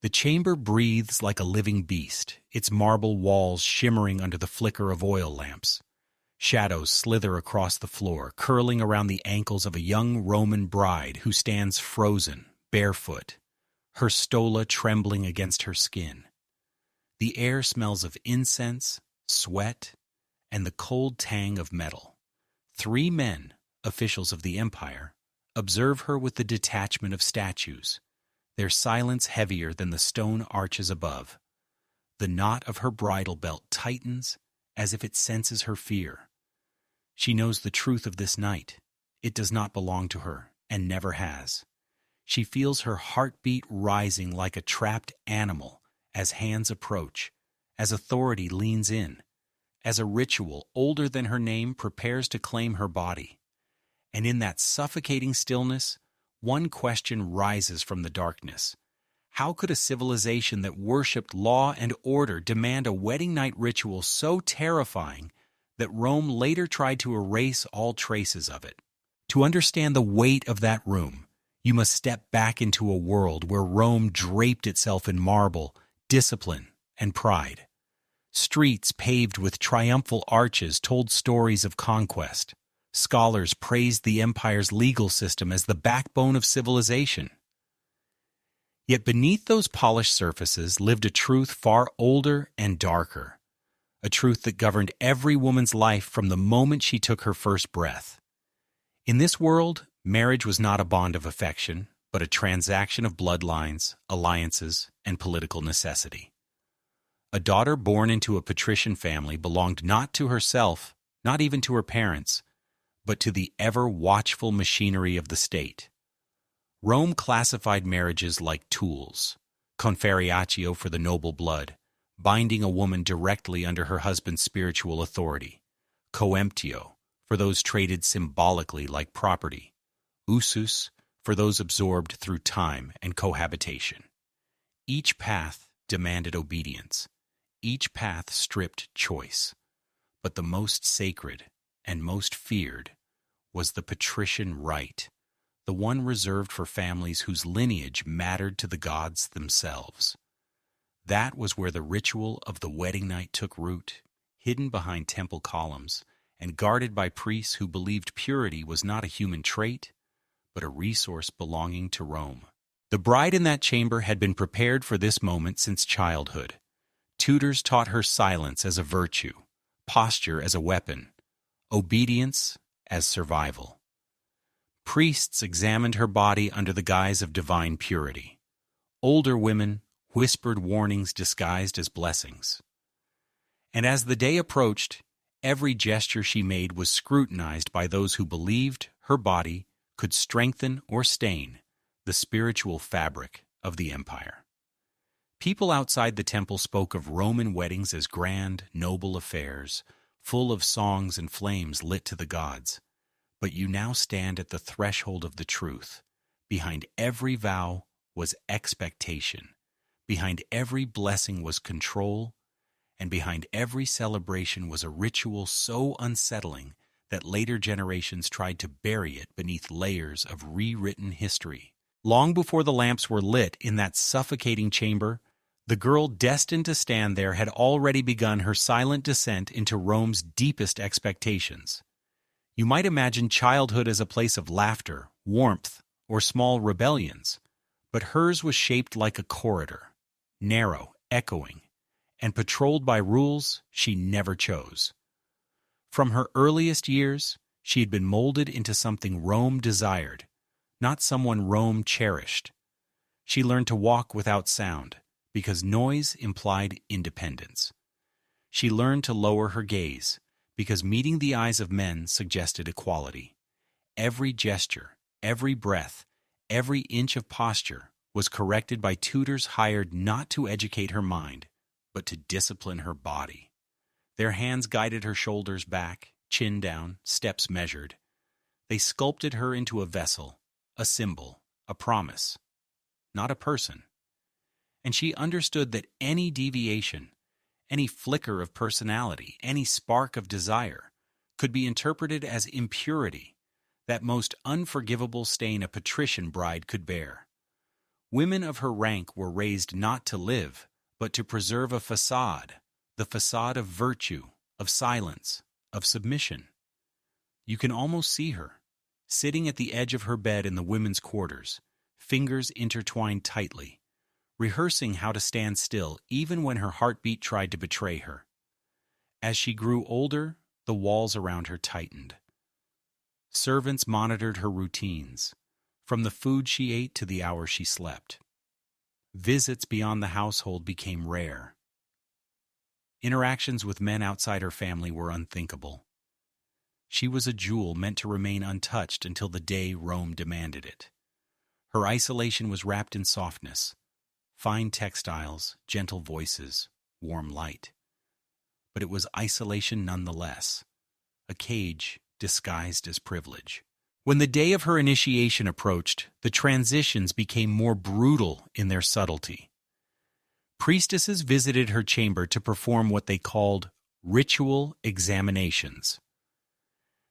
The chamber breathes like a living beast, its marble walls shimmering under the flicker of oil lamps. Shadows slither across the floor, curling around the ankles of a young Roman bride who stands frozen, barefoot, her stola trembling against her skin. The air smells of incense, sweat, and the cold tang of metal. 3 men, officials of the empire, observe her with the detachment of statues, their silence heavier than the stone arches above. The knot of her bridle belt tightens as if it senses her fear. She knows the truth of this night. It does not belong to her, and never has. She feels her heartbeat rising like a trapped animal as hands approach, as authority leans in, as a ritual older than her name prepares to claim her body. And in that suffocating stillness, one question rises from the darkness. How could a civilization that worshipped law and order demand a wedding night ritual so terrifying that Rome later tried to erase all traces of it? To understand the weight of that room, you must step back into a world where Rome draped itself in marble, discipline, and pride. Streets paved with triumphal arches told stories of conquest. Scholars praised the empire's legal system as the backbone of civilization. Yet beneath those polished surfaces lived a truth far older and darker, a truth that governed every woman's life from the moment she took her first breath. In this world, marriage was not a bond of affection, but a transaction of bloodlines, alliances, and political necessity. A daughter born into a patrician family belonged not to herself, not even to her parents, but to the ever-watchful machinery of the state. Rome classified marriages like tools, conferiatio for the noble blood, binding a woman directly under her husband's spiritual authority, coemptio for those traded symbolically like property, usus for those absorbed through time and cohabitation. Each path demanded obedience. Each path stripped choice. But the most sacred and most feared was the patrician rite, the one reserved for families whose lineage mattered to the gods themselves. That was where the ritual of the wedding night took root, hidden behind temple columns and guarded by priests who believed purity was not a human trait, but a resource belonging to Rome. The bride in that chamber had been prepared for this moment since childhood. Tutors taught her silence as a virtue, posture as a weapon, obedience as survival. Priests examined her body under the guise of divine purity. Older women whispered warnings disguised as blessings. And as the day approached, every gesture she made was scrutinized by those who believed her body could strengthen or stain the spiritual fabric of the empire. People outside the temple spoke of Roman weddings as grand, noble affairs, full of songs and flames lit to the gods. But you now stand at the threshold of the truth. Behind every vow was expectation. Behind every blessing was control. And behind every celebration was a ritual so unsettling that later generations tried to bury it beneath layers of rewritten history. Long before the lamps were lit in that suffocating chamber, the girl destined to stand there had already begun her silent descent into Rome's deepest expectations. You might imagine childhood as a place of laughter, warmth, or small rebellions, but hers was shaped like a corridor, narrow, echoing, and patrolled by rules she never chose. From her earliest years, she had been molded into something Rome desired, not someone Rome cherished. She learned to walk without sound, because noise implied independence. She learned to lower her gaze, because meeting the eyes of men suggested equality. Every gesture, every breath, every inch of posture was corrected by tutors hired not to educate her mind, but to discipline her body. Their hands guided her shoulders back, chin down, steps measured. They sculpted her into a vessel, a symbol, a promise, not a person. And she understood that any deviation, any flicker of personality, any spark of desire, could be interpreted as impurity, that most unforgivable stain a patrician bride could bear. Women of her rank were raised not to live, but to preserve a facade, the facade of virtue, of silence, of submission. You can almost see her, sitting at the edge of her bed in the women's quarters, fingers intertwined tightly, rehearsing how to stand still even when her heartbeat tried to betray her. As she grew older, the walls around her tightened. Servants monitored her routines, from the food she ate to the hour she slept. Visits beyond the household became rare. Interactions with men outside her family were unthinkable. She was a jewel meant to remain untouched until the day Rome demanded it. Her isolation was wrapped in softness, fine textiles, gentle voices, warm light. But it was isolation nonetheless, a cage disguised as privilege. When the day of her initiation approached, the transitions became more brutal in their subtlety. Priestesses visited her chamber to perform what they called ritual examinations.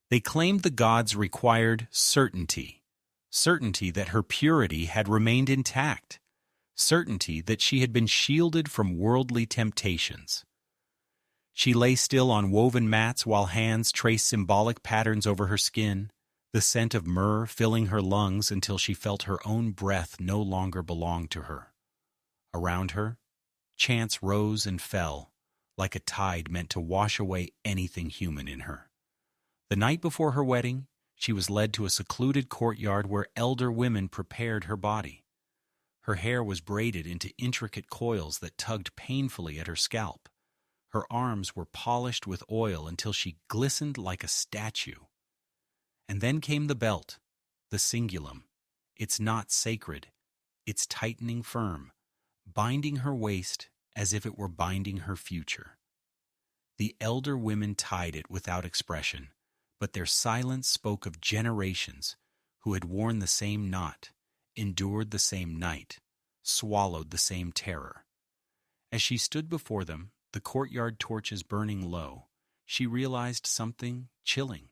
They claimed the gods required certainty that her purity had remained intact, certainty that she had been shielded from worldly temptations. She lay still on woven mats while hands traced symbolic patterns over her skin, the scent of myrrh filling her lungs until she felt her own breath no longer belonged to her. Around her, chants rose and fell, like a tide meant to wash away anything human in her. The night before her wedding, she was led to a secluded courtyard where elder women prepared her body. Her hair was braided into intricate coils that tugged painfully at her scalp. Her arms were polished with oil until she glistened like a statue. And then came the belt, the cingulum. Its knot sacred, its tightening firm, binding her waist as if it were binding her future. The elder women tied it without expression, but their silence spoke of generations who had worn the same knot, endured the same night, swallowed the same terror. As she stood before them, the courtyard torches burning low, she realized something chilling.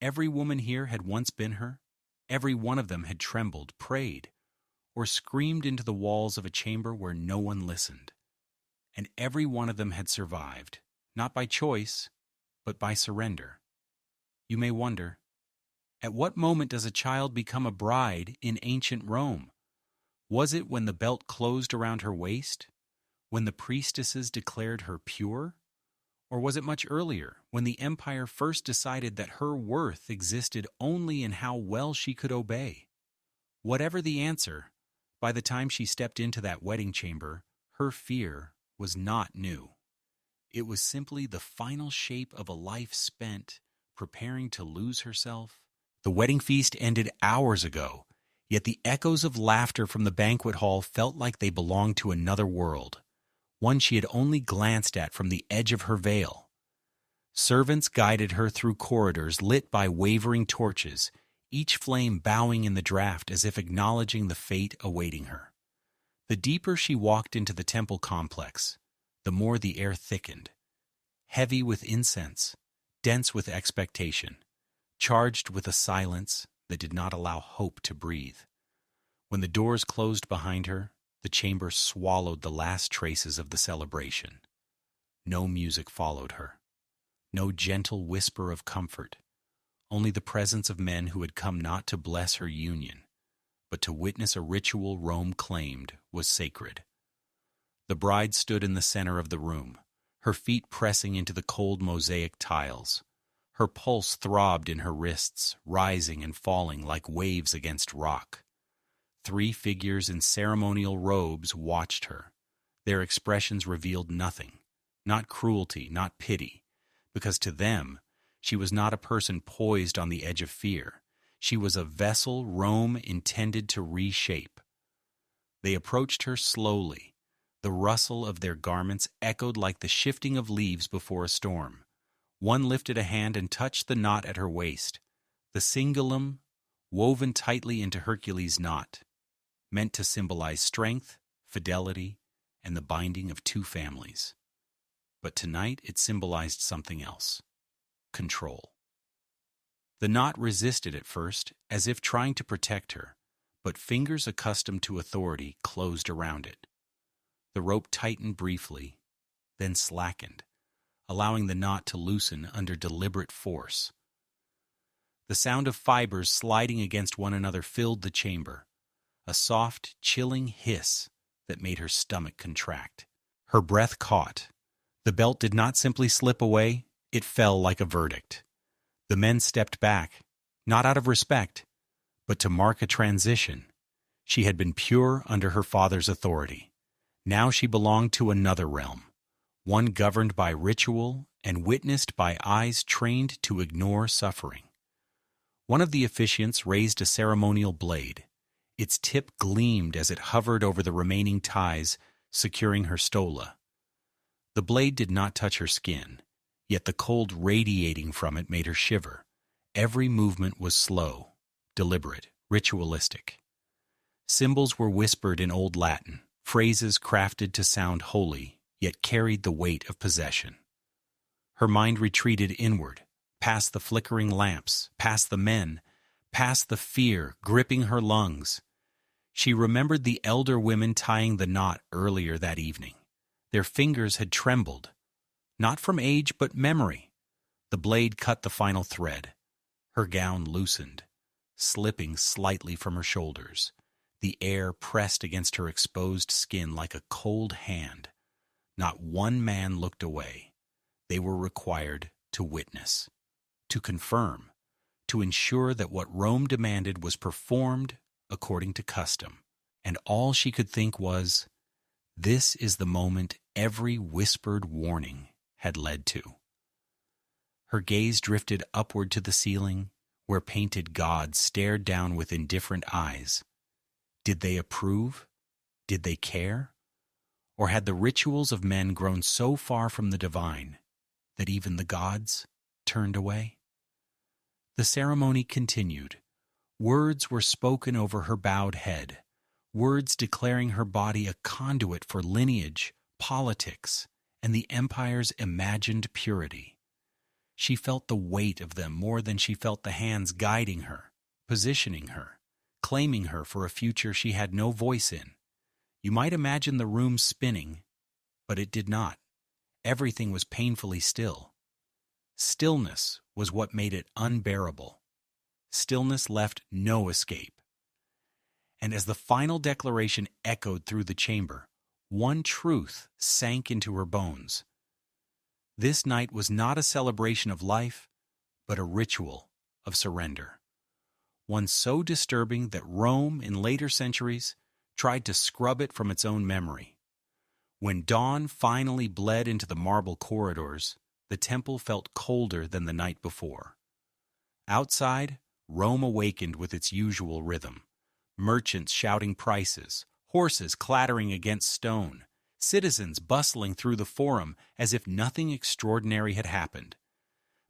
Every woman here had once been her. Every one of them had trembled, prayed, or screamed into the walls of a chamber where no one listened. And every one of them had survived, not by choice, but by surrender. You may wonder, at what moment does a child become a bride in ancient Rome? Was it when the belt closed around her waist? When the priestesses declared her pure? Or was it much earlier, when the empire first decided that her worth existed only in how well she could obey? Whatever the answer, by the time she stepped into that wedding chamber, her fear was not new. It was simply the final shape of a life spent preparing to lose herself. The wedding feast ended hours ago, yet the echoes of laughter from the banquet hall felt like they belonged to another world, one she had only glanced at from the edge of her veil. Servants guided her through corridors lit by wavering torches, each flame bowing in the draught as if acknowledging the fate awaiting her. The deeper she walked into the temple complex, the more the air thickened, heavy with incense, dense with expectation, charged with a silence that did not allow hope to breathe. When the doors closed behind her, the chamber swallowed the last traces of the celebration. No music followed her, no gentle whisper of comfort, only the presence of men who had come not to bless her union, but to witness a ritual Rome claimed was sacred. The bride stood in the center of the room, her feet pressing into the cold mosaic tiles. Her pulse throbbed in her wrists, rising and falling like waves against rock. 3 figures in ceremonial robes watched her. Their expressions revealed nothing, not cruelty, not pity, because to them, she was not a person poised on the edge of fear. She was a vessel Rome intended to reshape. They approached her slowly. The rustle of their garments echoed like the shifting of leaves before a storm. One lifted a hand and touched the knot at her waist, the cingulum woven tightly into Hercules' knot, meant to symbolize strength, fidelity, and the binding of 2 families. But tonight it symbolized something else: control. The knot resisted at first, as if trying to protect her, but fingers accustomed to authority closed around it. The rope tightened briefly, then slackened, allowing the knot to loosen under deliberate force. The sound of fibers sliding against one another filled the chamber, a soft, chilling hiss that made her stomach contract. Her breath caught. The belt did not simply slip away, it fell like a verdict. The men stepped back, not out of respect, but to mark a transition. She had been pure under her father's authority. Now she belonged to another realm, one governed by ritual and witnessed by eyes trained to ignore suffering. One of the officiants raised a ceremonial blade. Its tip gleamed as it hovered over the remaining ties, securing her stola. The blade did not touch her skin, yet the cold radiating from it made her shiver. Every movement was slow, deliberate, ritualistic. Symbols were whispered in Old Latin, phrases crafted to sound holy, yet carried the weight of possession. Her mind retreated inward, past the flickering lamps, past the men, past the fear gripping her lungs. She remembered the elder women tying the knot earlier that evening. Their fingers had trembled, not from age but memory. The blade cut the final thread. Her gown loosened, slipping slightly from her shoulders. The air pressed against her exposed skin like a cold hand. Not one man looked away. They were required to witness, to confirm, to ensure that what Rome demanded was performed according to custom. And all she could think was, this is the moment every whispered warning had led to. Her gaze drifted upward to the ceiling, where painted gods stared down with indifferent eyes. Did they approve? Did they care? Or had the rituals of men grown so far from the divine that even the gods turned away? The ceremony continued. Words were spoken over her bowed head, words declaring her body a conduit for lineage, politics, and the empire's imagined purity. She felt the weight of them more than she felt the hands guiding her, positioning her, claiming her for a future she had no voice in. You might imagine the room spinning, but it did not. Everything was painfully still. Stillness was what made it unbearable. Stillness left no escape. And as the final declaration echoed through the chamber, one truth sank into her bones. This night was not a celebration of life, but a ritual of surrender. One so disturbing that Rome, in later centuries, tried to scrub it from its own memory. When dawn finally bled into the marble corridors, the temple felt colder than the night before. Outside, Rome awakened with its usual rhythm. Merchants shouting prices, horses clattering against stone, citizens bustling through the forum as if nothing extraordinary had happened.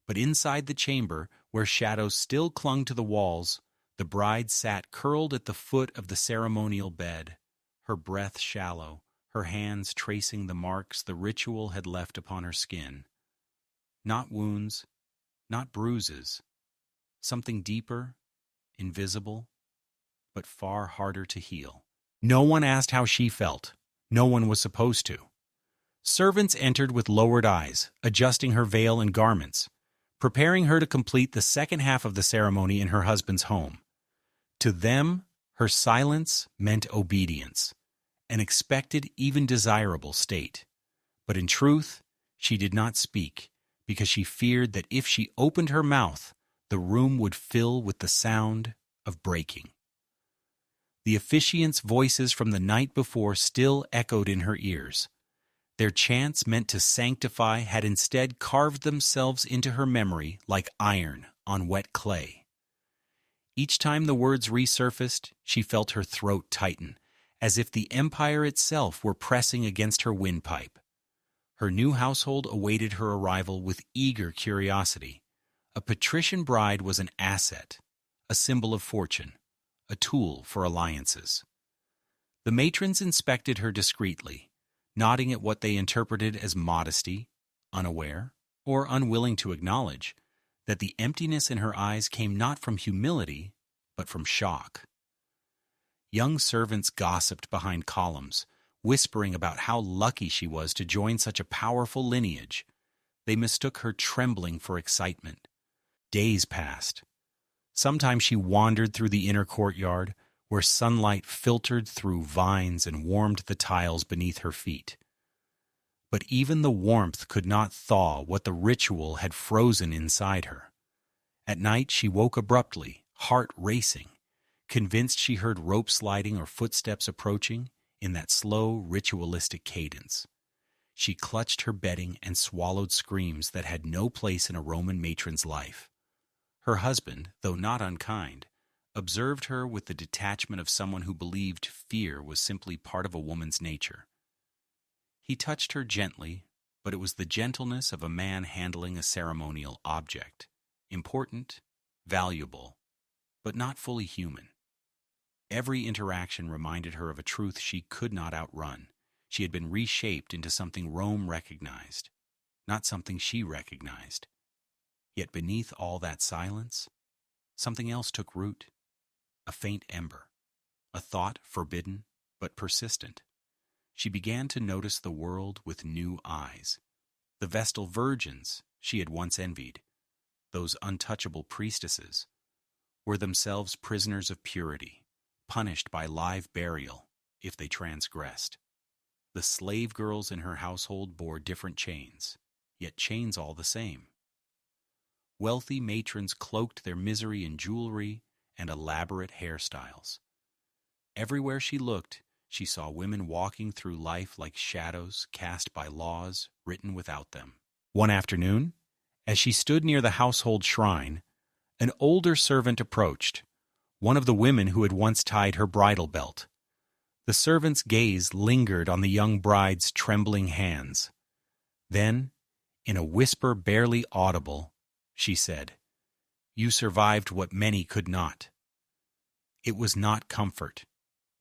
But inside the chamber, where shadows still clung to the walls, the bride sat curled at the foot of the ceremonial bed, her breath shallow, her hands tracing the marks the ritual had left upon her skin. Not wounds, not bruises, something deeper, invisible, but far harder to heal. No one asked how she felt. No one was supposed to. Servants entered with lowered eyes, adjusting her veil and garments, preparing her to complete the second half of the ceremony in her husband's home. To them, her silence meant obedience, an expected, even desirable state. But in truth, she did not speak, because she feared that if she opened her mouth, the room would fill with the sound of breaking. The officiants' voices from the night before still echoed in her ears. Their chants meant to sanctify had instead carved themselves into her memory like iron on wet clay. Each time the words resurfaced, she felt her throat tighten, as if the empire itself were pressing against her windpipe. Her new household awaited her arrival with eager curiosity. A patrician bride was an asset, a symbol of fortune, a tool for alliances. The matrons inspected her discreetly, nodding at what they interpreted as modesty, unaware, or unwilling to acknowledge that the emptiness in her eyes came not from humility, but from shock. Young servants gossiped behind columns, whispering about how lucky she was to join such a powerful lineage. They mistook her trembling for excitement. Days passed. Sometimes she wandered through the inner courtyard, where sunlight filtered through vines and warmed the tiles beneath her feet. But even the warmth could not thaw what the ritual had frozen inside her. At night she woke abruptly, heart racing, convinced she heard rope sliding or footsteps approaching in that slow, ritualistic cadence. She clutched her bedding and swallowed screams that had no place in a Roman matron's life. Her husband, though not unkind, observed her with the detachment of someone who believed fear was simply part of a woman's nature. He touched her gently, but it was the gentleness of a man handling a ceremonial object, important, valuable, but not fully human. Every interaction reminded her of a truth she could not outrun. She had been reshaped into something Rome recognized, not something she recognized. Yet beneath all that silence, something else took root. A faint ember, a thought forbidden but persistent. She began to notice the world with new eyes. The Vestal virgins she had once envied, those untouchable priestesses, were themselves prisoners of purity, punished by live burial if they transgressed. The slave girls in her household bore different chains, yet chains all the same. Wealthy matrons cloaked their misery in jewelry and elaborate hairstyles. Everywhere she looked, she saw women walking through life like shadows cast by laws written without them. One afternoon, as she stood near the household shrine, an older servant approached, one of the women who had once tied her bridal belt. The servant's gaze lingered on the young bride's trembling hands. Then, in a whisper barely audible, she said, "You survived what many could not." It was not comfort.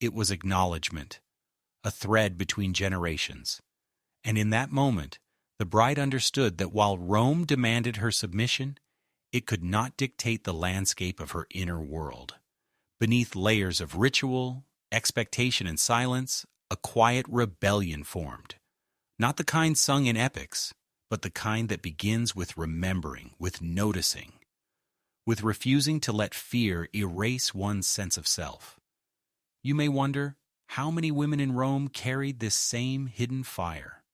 It was acknowledgement, a thread between generations. And in that moment, the bride understood that while Rome demanded her submission, it could not dictate the landscape of her inner world. Beneath layers of ritual, expectation, and silence, a quiet rebellion formed. Not the kind sung in epics, but the kind that begins with remembering, with noticing, with refusing to let fear erase one's sense of self. You may wonder, how many women in Rome carried this same hidden fire?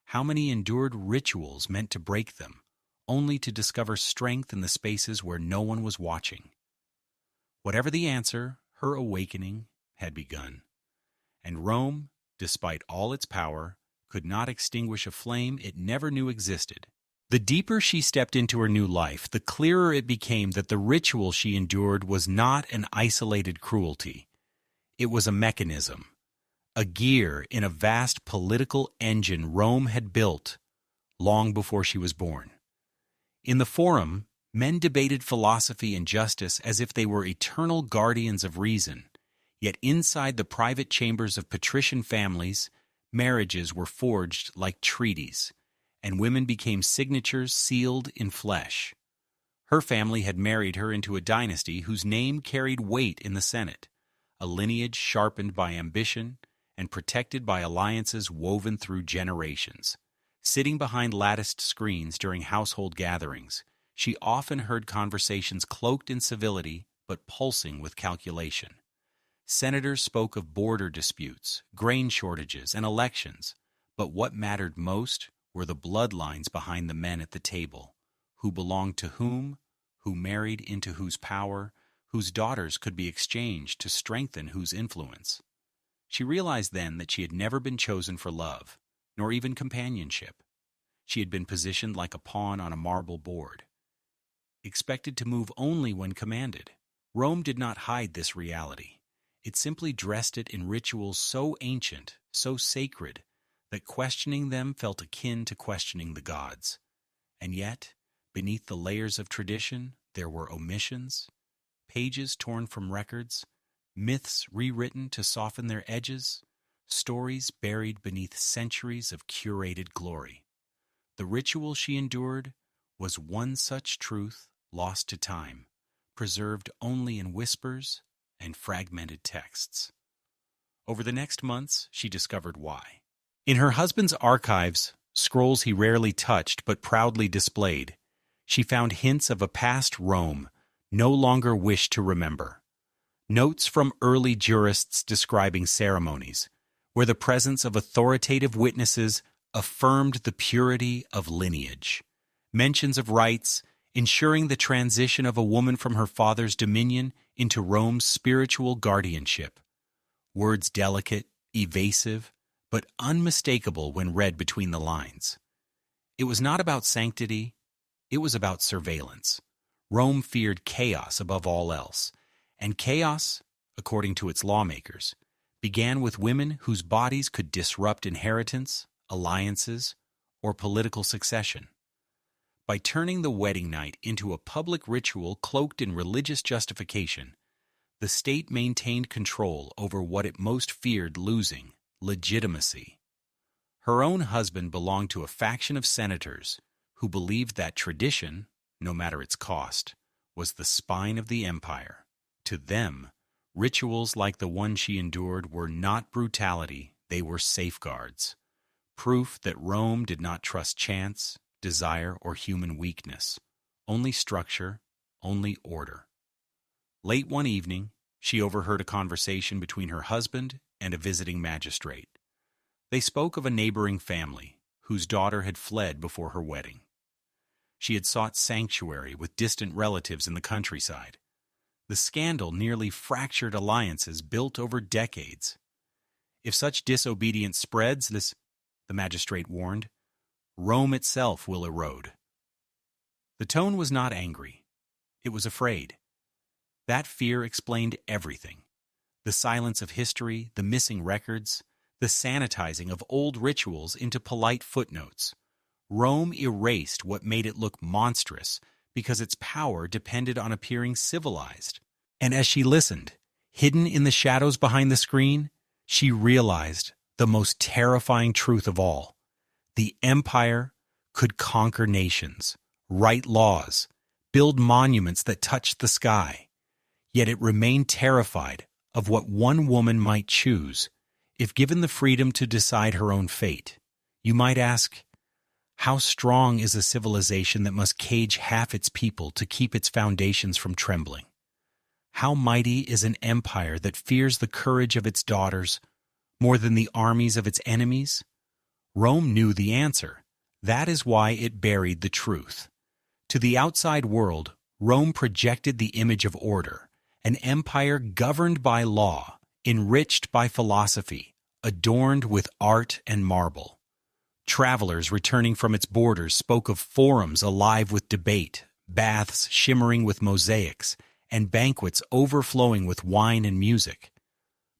How many endured rituals meant to break them, only to discover strength in the spaces where no one was watching? Whatever the answer, her awakening had begun. And Rome, despite all its power, could not extinguish a flame it never knew existed. The deeper she stepped into her new life, the clearer it became that the ritual she endured was not an isolated cruelty. It was a mechanism, a gear in a vast political engine Rome had built long before she was born. In the Forum, men debated philosophy and justice as if they were eternal guardians of reason, yet inside the private chambers of patrician families, marriages were forged like treaties, and women became signatures sealed in flesh. Her family had married her into a dynasty whose name carried weight in the Senate, a lineage sharpened by ambition and protected by alliances woven through generations. Sitting behind latticed screens during household gatherings, she often heard conversations cloaked in civility but pulsing with calculation. Senators spoke of border disputes, grain shortages, and elections, but what mattered most were the bloodlines behind the men at the table, who belonged to whom, who married into whose power, whose daughters could be exchanged to strengthen whose influence. She realized then that she had never been chosen for love, nor even companionship. She had been positioned like a pawn on a marble board, expected to move only when commanded. Rome did not hide this reality. It simply dressed it in rituals so ancient, so sacred, that questioning them felt akin to questioning the gods. And yet, beneath the layers of tradition, there were omissions, pages torn from records, myths rewritten to soften their edges, stories buried beneath centuries of curated glory. The ritual she endured was one such truth lost to time, preserved only in whispers and fragmented texts. Over the next months, she discovered why. In her husband's archives, scrolls he rarely touched but proudly displayed, she found hints of a past Rome no longer wished to remember. Notes from early jurists describing ceremonies, where the presence of authoritative witnesses affirmed the purity of lineage. Mentions of rites, ensuring the transition of a woman from her father's dominion into Rome's spiritual guardianship. Words delicate, evasive, but unmistakable when read between the lines. It was not about sanctity, it was about surveillance. Rome feared chaos above all else, and chaos, according to its lawmakers, began with women whose bodies could disrupt inheritance, alliances, or political succession. By turning the wedding night into a public ritual cloaked in religious justification, the state maintained control over what it most feared losing: legitimacy. Her own husband belonged to a faction of senators who believed that tradition, no matter its cost, was the spine of the empire. To them, rituals like the one she endured were not brutality, they were safeguards. Proof that Rome did not trust chance, desire, or human weakness. Only structure, only order. Late one evening, she overheard a conversation between her husband and a visiting magistrate. They spoke of a neighboring family whose daughter had fled before her wedding. She had sought sanctuary with distant relatives in the countryside. The scandal nearly fractured alliances built over decades. If such disobedience spreads, the magistrate warned, Rome itself will erode. The tone was not angry. It was afraid. That fear explained everything. The silence of history, the missing records, the sanitizing of old rituals into polite footnotes. Rome erased what made it look monstrous because its power depended on appearing civilized. And as she listened, hidden in the shadows behind the screen, she realized the most terrifying truth of all. The empire could conquer nations, write laws, build monuments that touched the sky. Yet it remained terrified of what one woman might choose if given the freedom to decide her own fate. You might ask, how strong is a civilization that must cage half its people to keep its foundations from trembling? How mighty is an empire that fears the courage of its daughters more than the armies of its enemies? Rome knew the answer. That is why it buried the truth. To the outside world, Rome projected the image of order, an empire governed by law, enriched by philosophy, adorned with art and marble. Travelers returning from its borders spoke of forums alive with debate, baths shimmering with mosaics, and banquets overflowing with wine and music.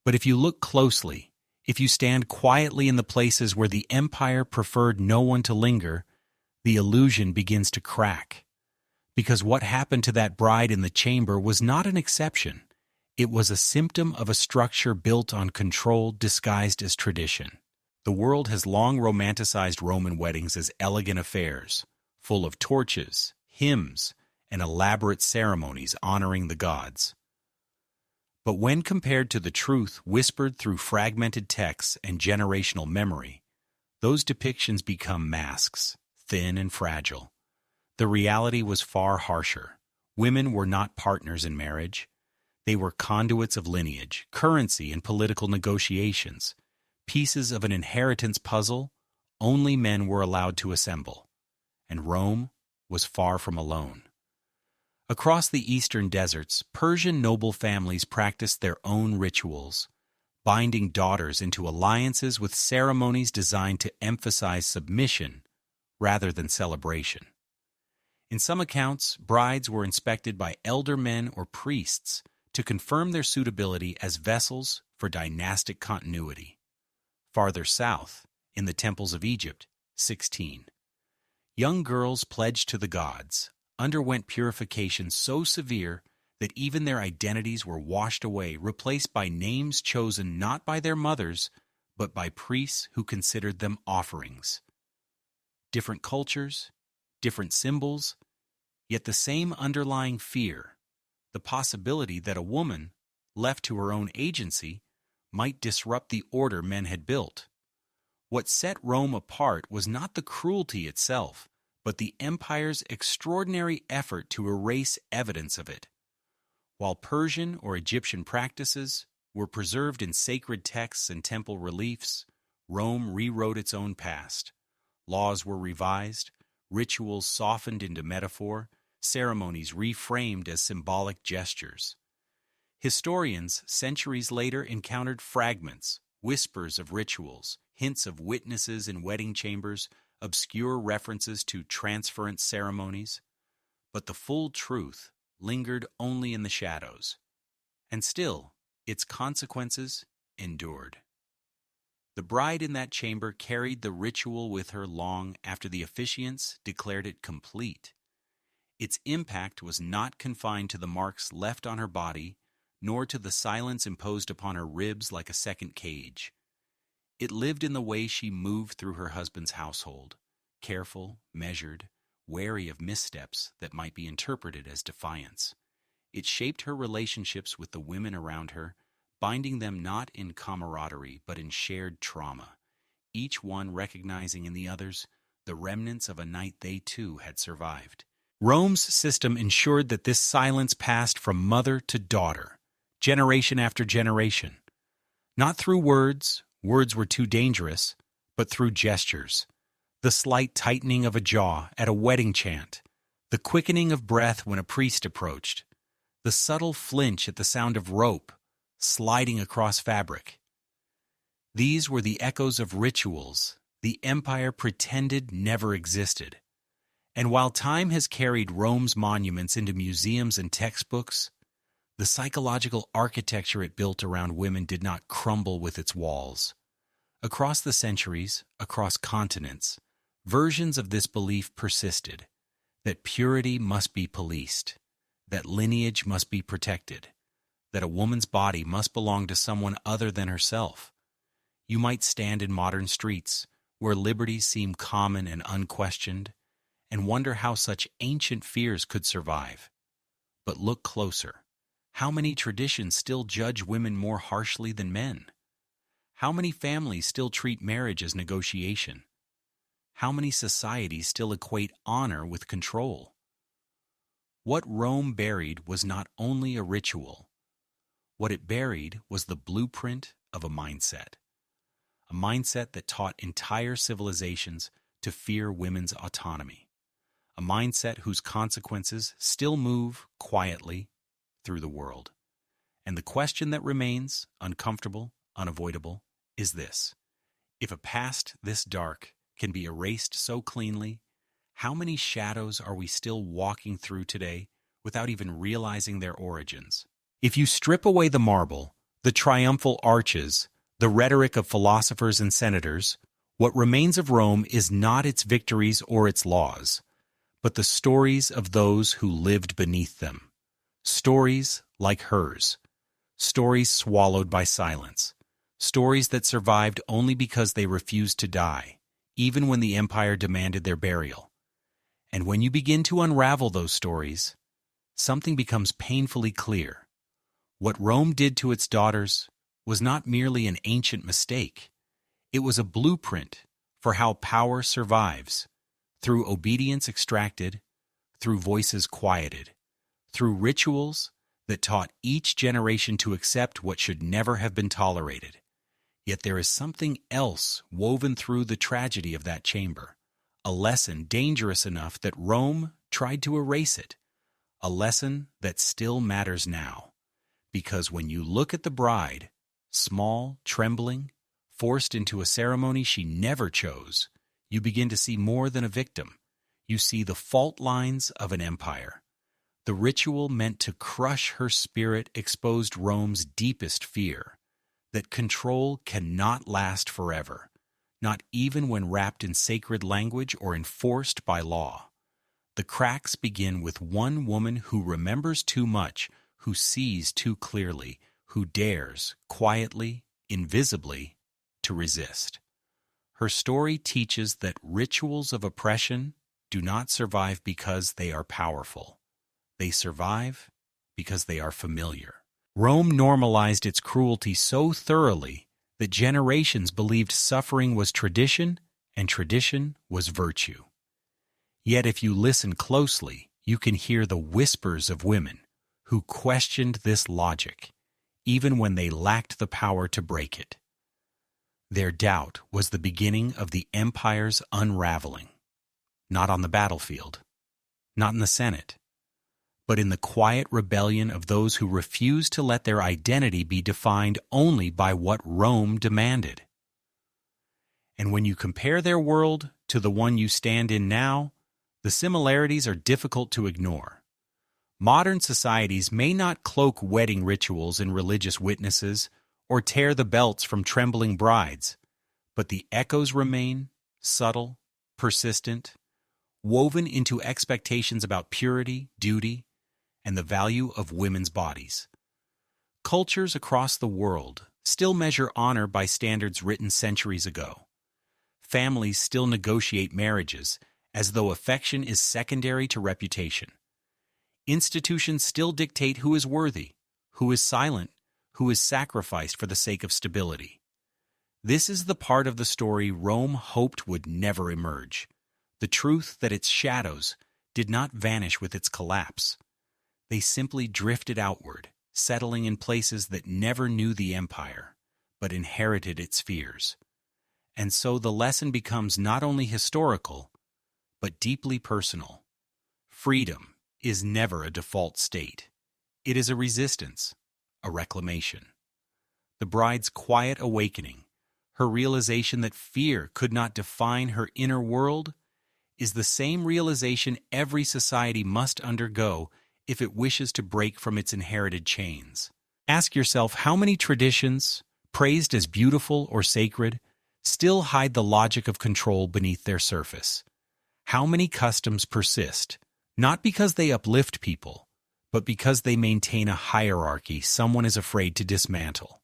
But if you look closely, if you stand quietly in the places where the empire preferred no one to linger, the illusion begins to crack. Because what happened to that bride in the chamber was not an exception. It was a symptom of a structure built on control disguised as tradition. The world has long romanticized Roman weddings as elegant affairs, full of torches, hymns, and elaborate ceremonies honoring the gods. But when compared to the truth whispered through fragmented texts and generational memory, those depictions become masks, thin and fragile. The reality was far harsher. Women were not partners in marriage. They were conduits of lineage, currency, and political negotiations. Pieces of an inheritance puzzle only men were allowed to assemble. And Rome was far from alone. Across the eastern deserts, Persian noble families practiced their own rituals, binding daughters into alliances with ceremonies designed to emphasize submission rather than celebration. In some accounts, brides were inspected by elder men or priests to confirm their suitability as vessels for dynastic continuity. Farther south, in the temples of Egypt, 16. Young girls pledged to the gods underwent purification so severe that even their identities were washed away, replaced by names chosen not by their mothers, but by priests who considered them offerings. Different cultures, different symbols, yet the same underlying fear, the possibility that a woman, left to her own agency, might disrupt the order men had built. What set Rome apart was not the cruelty itself, but the empire's extraordinary effort to erase evidence of it. While Persian or Egyptian practices were preserved in sacred texts and temple reliefs, Rome rewrote its own past. Laws were revised, rituals softened into metaphor, ceremonies reframed as symbolic gestures. Historians, centuries later, encountered fragments, whispers of rituals, hints of witnesses in wedding chambers, obscure references to transference ceremonies. But the full truth lingered only in the shadows. And still, its consequences endured. The bride in that chamber carried the ritual with her long after the officiants declared it complete. Its impact was not confined to the marks left on her body, nor to the silence imposed upon her ribs like a second cage. It lived in the way she moved through her husband's household, careful, measured, wary of missteps that might be interpreted as defiance. It shaped her relationships with the women around her, binding them not in camaraderie but in shared trauma, each one recognizing in the others the remnants of a night they too had survived. Rome's system ensured that this silence passed from mother to daughter, generation after generation. Not through words were too dangerous, but through gestures. The slight tightening of a jaw at a wedding chant, the quickening of breath when a priest approached, the subtle flinch at the sound of rope sliding across fabric. These were the echoes of rituals the empire pretended never existed. And while time has carried Rome's monuments into museums and textbooks, the psychological architecture it built around women did not crumble with its walls. Across the centuries, across continents, versions of this belief persisted, that purity must be policed, that lineage must be protected, that a woman's body must belong to someone other than herself. You might stand in modern streets, where liberties seem common and unquestioned, and wonder how such ancient fears could survive. But look closer. How many traditions still judge women more harshly than men? How many families still treat marriage as negotiation? How many societies still equate honor with control? What Rome buried was not only a ritual. What it buried was the blueprint of a mindset that taught entire civilizations to fear women's autonomy, a mindset whose consequences still move quietly through the world. And the question that remains, uncomfortable, unavoidable, is this: if a past this dark can be erased so cleanly, how many shadows are we still walking through today without even realizing their origins? If you strip away the marble, the triumphal arches, the rhetoric of philosophers and senators, what remains of Rome is not its victories or its laws, but the stories of those who lived beneath them. Stories like hers. Stories swallowed by silence. Stories that survived only because they refused to die, even when the empire demanded their burial. And when you begin to unravel those stories, something becomes painfully clear. What Rome did to its daughters was not merely an ancient mistake. It was a blueprint for how power survives, through obedience extracted, through voices quieted, through rituals that taught each generation to accept what should never have been tolerated. Yet there is something else woven through the tragedy of that chamber, a lesson dangerous enough that Rome tried to erase it, a lesson that still matters now. Because when you look at the bride, small, trembling, forced into a ceremony she never chose, you begin to see more than a victim. You see the fault lines of an empire. The ritual meant to crush her spirit exposed Rome's deepest fear, that control cannot last forever, not even when wrapped in sacred language or enforced by law. The cracks begin with one woman who remembers too much, who sees too clearly, who dares, quietly, invisibly, to resist. Her story teaches that rituals of oppression do not survive because they are powerful. They survive because they are familiar. Rome normalized its cruelty so thoroughly that generations believed suffering was tradition and tradition was virtue. Yet if you listen closely, you can hear the whispers of women who questioned this logic, even when they lacked the power to break it. Their doubt was the beginning of the empire's unraveling, not on the battlefield, not in the Senate, but in the quiet rebellion of those who refused to let their identity be defined only by what Rome demanded. And when you compare their world to the one you stand in now, the similarities are difficult to ignore. Modern societies may not cloak wedding rituals in religious witnesses or tear the belts from trembling brides, but the echoes remain subtle, persistent, woven into expectations about purity, duty, and the value of women's bodies. Cultures across the world still measure honor by standards written centuries ago. Families still negotiate marriages as though affection is secondary to reputation. Institutions still dictate who is worthy, who is silent, who is sacrificed for the sake of stability. This is the part of the story Rome hoped would never emerge, the truth that its shadows did not vanish with its collapse. They simply drifted outward, settling in places that never knew the empire, but inherited its fears. And so the lesson becomes not only historical, but deeply personal. Freedom is never a default state. It is a resistance, a reclamation. The bride's quiet awakening, her realization that fear could not define her inner world, is the same realization every society must undergo if it wishes to break from its inherited chains. Ask yourself how many traditions, praised as beautiful or sacred, still hide the logic of control beneath their surface. How many customs persist, not because they uplift people, but because they maintain a hierarchy someone is afraid to dismantle.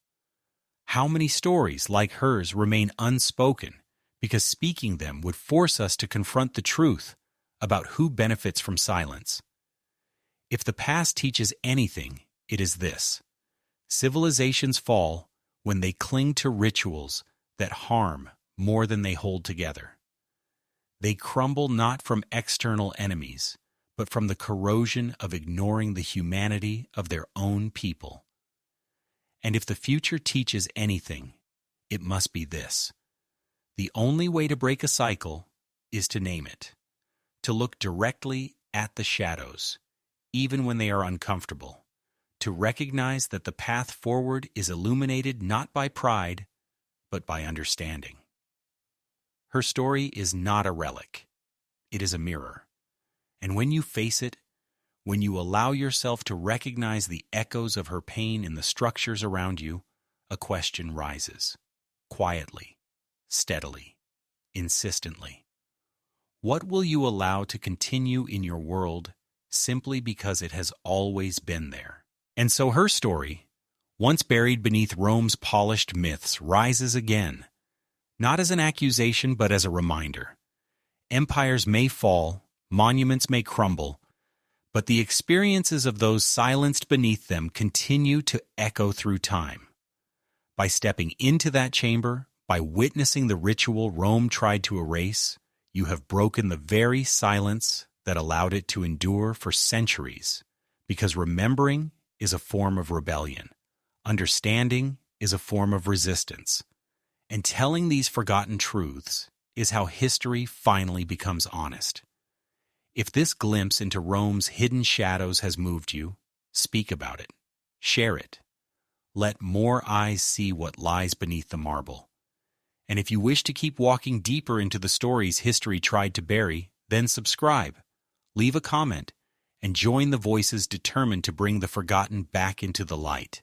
How many stories like hers remain unspoken because speaking them would force us to confront the truth about who benefits from silence? If the past teaches anything, it is this: civilizations fall when they cling to rituals that harm more than they hold together. They crumble not from external enemies, but from the corrosion of ignoring the humanity of their own people. And if the future teaches anything, it must be this: the only way to break a cycle is to name it, to look directly at the shadows, even when they are uncomfortable, to recognize that the path forward is illuminated not by pride, but by understanding. Her story is not a relic. It is a mirror. And when you face it, when you allow yourself to recognize the echoes of her pain in the structures around you, a question rises, quietly, steadily, insistently. What will you allow to continue in your world simply because it has always been there? And so her story, once buried beneath Rome's polished myths, rises again, not as an accusation but as a reminder. Empires may fall, monuments may crumble, but the experiences of those silenced beneath them continue to echo through time. By stepping into that chamber, by witnessing the ritual Rome tried to erase, you have broken the very silence that allowed it to endure for centuries, because remembering is a form of rebellion, understanding is a form of resistance, and telling these forgotten truths is how history finally becomes honest. If this glimpse into Rome's hidden shadows has moved you, speak about it, share it. Let more eyes see what lies beneath the marble. And if you wish to keep walking deeper into the stories history tried to bury, then subscribe, leave a comment, and join the voices determined to bring the forgotten back into the light.